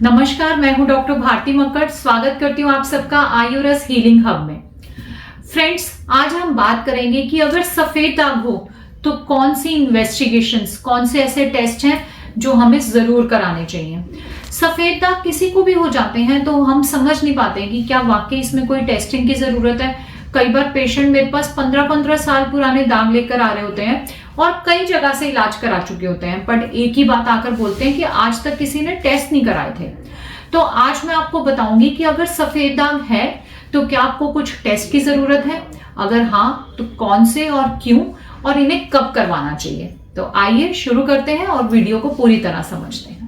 नमस्कार, मैं हूं डॉक्टर भारती मक्कड़। स्वागत करती हूं आप सबका आयुरस हीलिंग हब में। फ्रेंड्स, आज हम बात करेंगे कि अगर सफेद दाग हो तो कौन सी इन्वेस्टिगेशंस, कौन से ऐसे टेस्ट हैं जो हमें जरूर कराने चाहिए। सफेद दाग किसी को भी हो जाते हैं तो हम समझ नहीं पाते कि क्या वाकई इसमें कोई टेस्टिंग की जरूरत है। कई बार पेशेंट मेरे पास 15-15 साल पुराने दाग लेकर आ रहे होते हैं और कई जगह से इलाज करा चुके होते हैं, बट एक ही बात आकर बोलते हैं कि आज तक किसी ने टेस्ट नहीं कराए थे। तो आज मैं आपको बताऊंगी कि अगर सफेद दाग है तो क्या आपको कुछ टेस्ट की जरूरत है, अगर हाँ तो कौन से और क्यों, और इन्हें कब करवाना चाहिए। तो आइए शुरू करते हैं और वीडियो को पूरी तरह समझते हैं।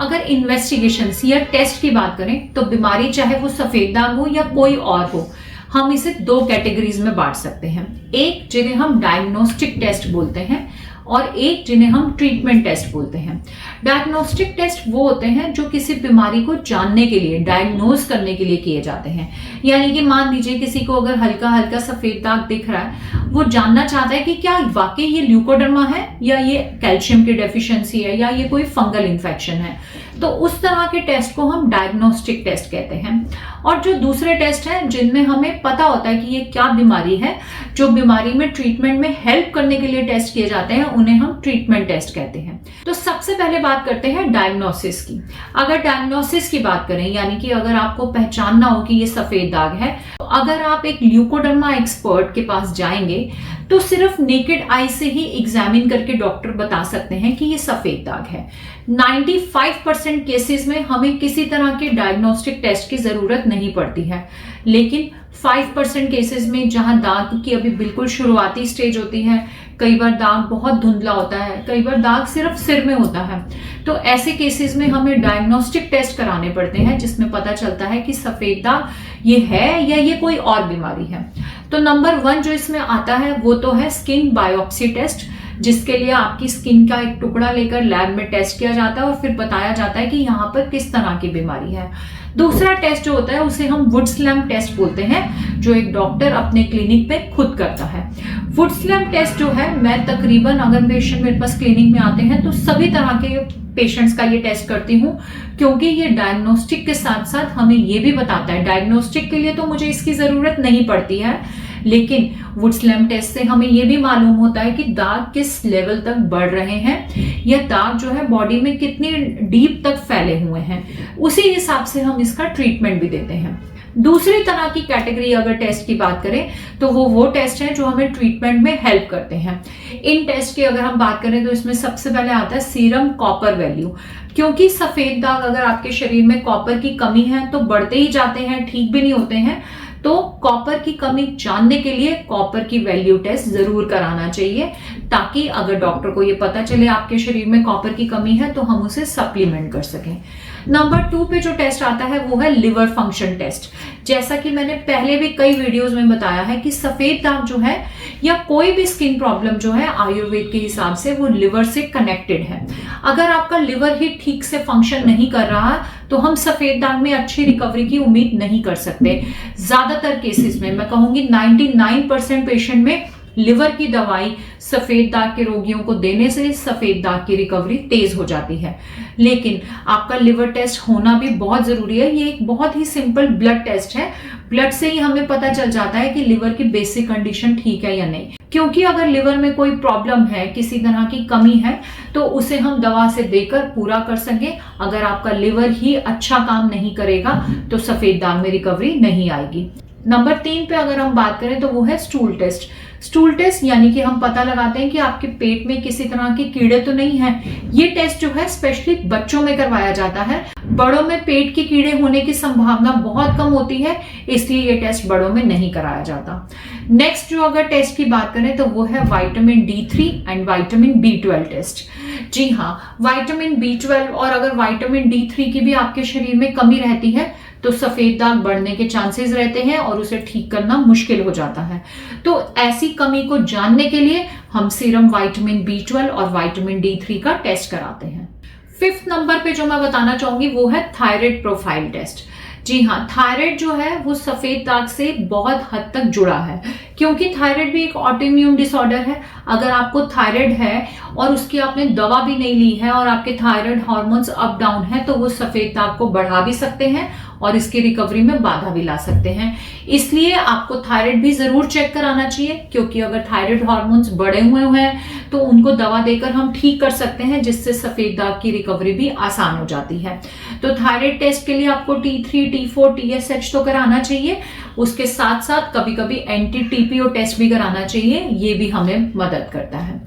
अगर इन्वेस्टिगेशंस या टेस्ट की बात करें तो बीमारी चाहे वो सफेद दाग हो या कोई और हो, हम इसे दो कैटेगरीज में बांट सकते हैं। एक जिन्हें हम डायग्नोस्टिक टेस्ट बोलते हैं और एक जिन्हें हम ट्रीटमेंट टेस्ट बोलते हैं। डायग्नोस्टिक टेस्ट वो होते हैं जो किसी बीमारी को जानने के लिए, डायग्नोज करने के लिए किए जाते हैं। यानी कि मान लीजिए किसी को अगर हल्का हल्का सफेद दाग दिख रहा है, वो जानना चाहता है कि क्या वाकई ये ल्यूकोडर्मा है या ये कैल्शियम की डेफिशिएंसी है या ये कोई फंगल इन्फेक्शन है, तो उस तरह के टेस्ट को हम डायग्नोस्टिक टेस्ट कहते हैं। और जो दूसरे टेस्ट हैं जिनमें हमें पता होता है कि ये क्या बीमारी है, जो बीमारी में ट्रीटमेंट में हेल्प करने के लिए टेस्ट किए जाते हैं, उन्हें हम ट्रीटमेंट टेस्ट कहते हैं। तो सबसे पहले बात करते हैं डायग्नोसिस की। अगर डायग्नोसिस की बात करें, यानी कि अगर आपको पहचानना हो कि ये सफेद दाग है, तो अगर आप एक ल्यूकोडर्मा एक्सपर्ट के पास जाएंगे तो सिर्फ नेकेड आई से ही एग्जामिन करके डॉक्टर बता सकते हैं कि ये सफेद दाग है। 95% केसेस में हमें किसी तरह के डायग्नोस्टिक टेस्ट की जरूरत नहीं पड़ती है, लेकिन 5% केसेस में जहां दाग की अभी बिल्कुल शुरुआती स्टेज होती है, कई बार दाग बहुत धुंधला होता है, कई बार दाग सिर्फ सिर में होता है, तो ऐसे केसेस में हमें डायग्नोस्टिक टेस्ट कराने पड़ते हैं जिसमें पता चलता है कि सफेद दाग ये है या ये कोई और बीमारी है। तो नंबर 1 जो इसमें आता है वो तो है स्किन बायोप्सी टेस्ट, जिसके लिए आपकी स्किन का एक टुकड़ा लेकर लैब में टेस्ट किया जाता है और फिर बताया जाता है कि यहाँ पर किस तरह की बीमारी है। दूसरा टेस्ट जो होता है उसे हम वुड्सलैम टेस्ट बोलते हैं, जो एक डॉक्टर अपने क्लिनिक पे खुद करता है। वुड्सलैम टेस्ट जो है, मैं तकरीबन अगर पेशेंट मेरे पास क्लिनिक में आते हैं तो सभी तरह के पेशेंट्स का ये टेस्ट करती हूँ, क्योंकि ये डायग्नोस्टिक के साथ साथ हमें ये भी बताता है। डायग्नोस्टिक के लिए तो मुझे इसकी जरूरत नहीं पड़ती है, लेकिन वुड्सलैम टेस्ट से हमें ये भी मालूम होता है कि दाग किस लेवल तक बढ़ रहे हैं या दाग जो है बॉडी में कितनी डीप तक फैले हुए हैं। उसी हिसाब से हम इसका ट्रीटमेंट भी देते हैं। दूसरी तरह की कैटेगरी अगर टेस्ट की बात करें तो वो टेस्ट हैं जो हमें ट्रीटमेंट में हेल्प करते हैं। इन टेस्ट की अगर हम बात करें तो इसमें सबसे पहले आता है सीरम कॉपर वैल्यू, क्योंकि सफेद दाग अगर आपके शरीर में कॉपर की कमी है तो बढ़ते ही जाते हैं, ठीक भी नहीं होते हैं। तो कॉपर की कमी जानने के लिए कॉपर की वैल्यू टेस्ट जरूर कराना चाहिए, ताकि अगर डॉक्टर को ये पता चले आपके शरीर में कॉपर की कमी है तो हम उसे सप्लीमेंट कर सकें। नंबर 2 पे जो टेस्ट आता है वो है लिवर फंक्शन टेस्ट। जैसा कि मैंने पहले भी कई वीडियोस में बताया है कि सफेद दाग जो है या कोई भी स्किन प्रॉब्लम जो है, आयुर्वेद के हिसाब से वो लिवर से कनेक्टेड है। अगर आपका लिवर ही ठीक से फंक्शन नहीं कर रहा तो हम सफेद दाग में अच्छी रिकवरी की उम्मीद नहीं कर सकते। ज्यादातर केसेस में, मैं कहूंगी 99% पेशेंट में लिवर की दवाई सफेद दाग के रोगियों को देने से सफेद दाग की रिकवरी तेज हो जाती है। लेकिन आपका लिवर टेस्ट होना भी बहुत जरूरी है। ये एक बहुत ही सिंपल ब्लड टेस्ट है। ब्लड से ही हमें पता चल जाता है कि लिवर की बेसिक कंडीशन ठीक है या नहीं, क्योंकि अगर लिवर में कोई प्रॉब्लम है, किसी तरह की कमी है, तो उसे हम दवा से देकर पूरा कर सकें। अगर आपका लिवर ही अच्छा काम नहीं करेगा तो सफेद दाग में रिकवरी नहीं आएगी। नंबर 3 पे अगर हम बात करें तो वो है स्टूल टेस्ट। स्टूल टेस्ट यानी कि हम पता लगाते हैं कि आपके पेट में किसी तरह के कीड़े तो नहीं हैं। ये टेस्ट जो है स्पेशली बच्चों में करवाया जाता है। बड़ों में पेट के कीड़े होने की संभावना बहुत कम होती है, इसलिए ये टेस्ट बड़ों में नहीं कराया जाता। नेक्स्ट जो अगर टेस्ट की बात करें तो वो है vitamin D3 and vitamin B12 test. जी हाँ, विटामिन B12 और अगर विटामिन D3 की भी आपके शरीर में कमी रहती है तो सफेद दाग बढ़ने के चांसेस रहते हैं और उसे ठीक करना मुश्किल हो जाता है। तो ऐसी कमी को जानने के लिए हम सीरम विटामिन B12 और विटामिन D3 का टेस्ट कराते हैं। 5th नंबर पे जो मैं बताना चाहूंगी वो है थायराइड प्रोफाइल टेस्ट। जी हाँ, थायराइड जो है वो सफेद दाग से बहुत हद तक जुड़ा है, क्योंकि थायराइड भी एक ऑटोइम्यून डिसऑर्डर है। अगर आपको थायराइड है और उसकी आपने दवा भी नहीं ली है और आपके थायराइड हार्मोन्स अप डाउन है, तो वो सफेद दाग को बढ़ा भी सकते हैं और इसकी रिकवरी में बाधा भी ला सकते हैं। इसलिए आपको थायराइड भी जरूर चेक कराना चाहिए, क्योंकि अगर थायराइड हार्मोन्स बढ़े हुए हैं तो उनको दवा देकर हम ठीक कर सकते हैं, जिससे सफेद दाग की रिकवरी भी आसान हो जाती है। तो थायराइड टेस्ट के लिए आपको T3, T4, TSH तो कराना चाहिए। उसके साथ साथ कभी कभी एंटी TPO टेस्ट भी कराना चाहिए, ये भी हमें मदद करता है।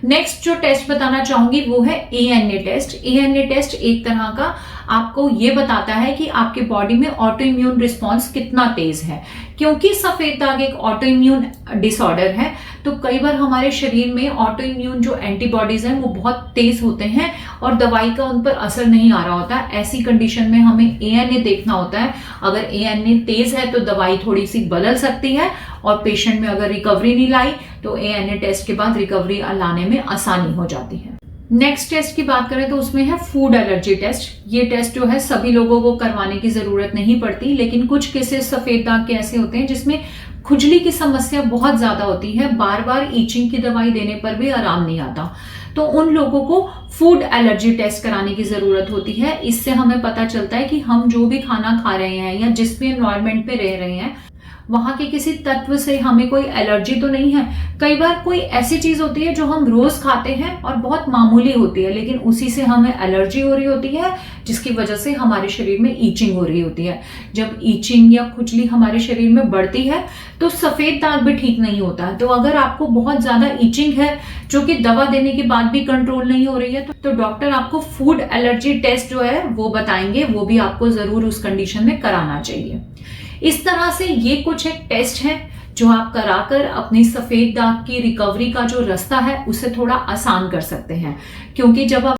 नेक्स्ट जो टेस्ट बताना चाहूंगी वो है ANA टेस्ट। ANA टेस्ट एक तरह का आपको ये बताता है कि आपके बॉडी में ऑटो इम्यून रिस्पॉन्स कितना तेज है। क्योंकि सफेद दाग एक ऑटो इम्यून डिसऑर्डर है, तो कई बार हमारे शरीर में ऑटो इम्यून जो एंटीबॉडीज हैं वो बहुत तेज होते हैं और दवाई का उन पर असर नहीं आ रहा होता। ऐसी कंडीशन में हमें ANA देखना होता है। अगर ANA तेज है तो दवाई थोड़ी सी बदल सकती है, और पेशेंट में अगर रिकवरी नहीं लाई तो ANA टेस्ट के बाद रिकवरी लाने में आसानी हो जाती है। नेक्स्ट टेस्ट की बात करें तो उसमें है फूड एलर्जी टेस्ट। ये टेस्ट जो है सभी लोगों को करवाने की जरूरत नहीं पड़ती, लेकिन कुछ केसेस सफेद दाग के ऐसे होते हैं जिसमें खुजली की समस्या बहुत ज्यादा होती है, बार बार ईचिंग की दवाई देने पर भी आराम नहीं आता, तो उन लोगों को फूड एलर्जी टेस्ट कराने की जरूरत होती है। इससे हमें पता चलता है कि हम जो भी खाना खा रहे हैं या जिस भी एनवायरनमेंट में रह रहे हैं वहां के किसी तत्व से हमें कोई एलर्जी तो नहीं है। कई बार कोई ऐसी चीज होती है जो हम रोज खाते हैं और बहुत मामूली होती है, लेकिन उसी से हमें एलर्जी हो रही होती है, जिसकी वजह से हमारे शरीर में ईचिंग हो रही होती है। जब ईचिंग या खुजली हमारे शरीर में बढ़ती है तो सफेद दाग भी ठीक नहीं होता है। तो अगर आपको बहुत ज्यादा ईचिंग है जो कि दवा देने के बाद भी कंट्रोल नहीं हो रही है, तो डॉक्टर आपको फूड एलर्जी टेस्ट जो है वो बताएंगे, वो भी आपको जरूर उस कंडीशन में कराना चाहिए। इस तरह से ये कुछ एक टेस्ट है जो आप कराकर अपनी सफेद दाग की रिकवरी का जो रास्ता है उसे थोड़ा आसान कर सकते हैं। क्योंकि जब आप